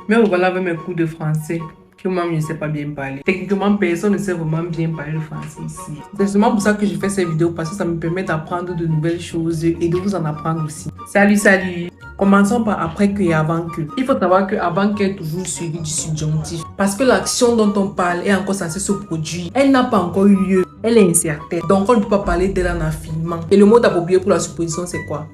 Mais voilà avec mes cours de français. Que moi, je ne sais pas bien parler. Techniquement, personne ne sait vraiment bien parler le français ici. C'est seulement pour ça que je fais ces vidéos, parce que ça me permet d'apprendre de nouvelles choses et de vous en apprendre aussi. Salut! Commençons par après que et avant que. Il faut savoir que avant que est toujours suivi du subjonctif. Parce que l'action dont on parle est encore censée se produire. Elle n'a pas encore eu lieu. Elle est incertaine. Donc on ne peut pas parler d'elle en affirmant. Et le mot approprié pour la supposition, c'est quoi?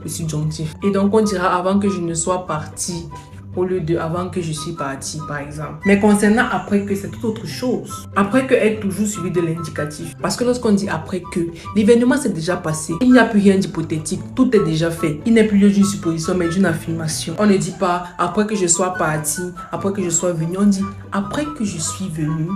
Le subjonctif. Et donc on dira avant que je ne sois parti, au lieu de avant que je suis parti, par exemple. Mais concernant après que, c'est tout autre chose. Après que est toujours suivi de l'indicatif. Parce que lorsqu'on dit après que, l'événement s'est déjà passé. Il n'y a plus rien d'hypothétique. Tout est déjà fait. Il n'est plus lieu d'une supposition, mais d'une affirmation. On ne dit pas après que je sois parti, après que je sois venu. On dit après que je suis venu,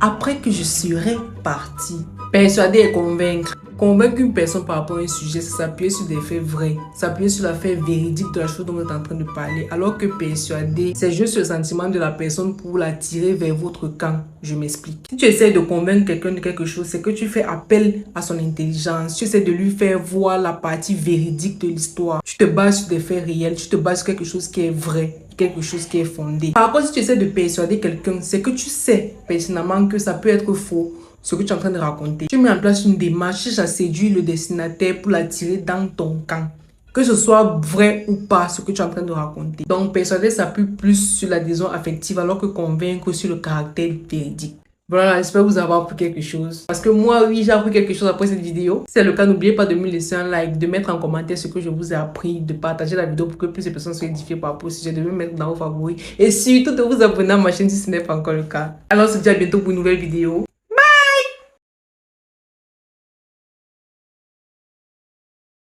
après que je serai parti. Persuader et convaincre. Convaincre une personne par rapport à un sujet, c'est s'appuyer sur des faits vrais, s'appuyer sur la fait véridique de la chose dont vous êtes en train de parler. Alors que persuader, c'est juste le sentiment de la personne pour l'attirer vers votre camp. Je m'explique. Si tu essaies de convaincre quelqu'un de quelque chose, c'est que tu fais appel à son intelligence. Tu essaies de lui faire voir la partie véridique de l'histoire. Tu te bases sur des faits réels, tu te bases sur quelque chose qui est vrai, quelque chose qui est fondé. Par contre, si tu essaies de persuader quelqu'un, c'est que tu sais pertinemment que ça peut être faux, ce que tu es en train de raconter. Tu mets en place une démarche, cherche à séduire le destinataire pour l'attirer dans ton camp. Que ce soit vrai ou pas, ce que tu es en train de raconter. Donc, persuader s'appuie plus sur l'adhésion affective alors que convaincre sur le caractère véridique. Voilà, j'espère vous avoir appris quelque chose. Parce que moi, oui, j'ai appris quelque chose après cette vidéo. Si c'est le cas, n'oubliez pas de me laisser un like, de mettre en commentaire ce que je vous ai appris, de partager la vidéo pour que plus de personnes soient édifiées par rapport au sujet, de me mettre dans vos favoris. Et surtout de vous abonner à ma chaîne si ce n'est pas encore le cas. Alors, on se dit à bientôt pour une nouvelle vidéo.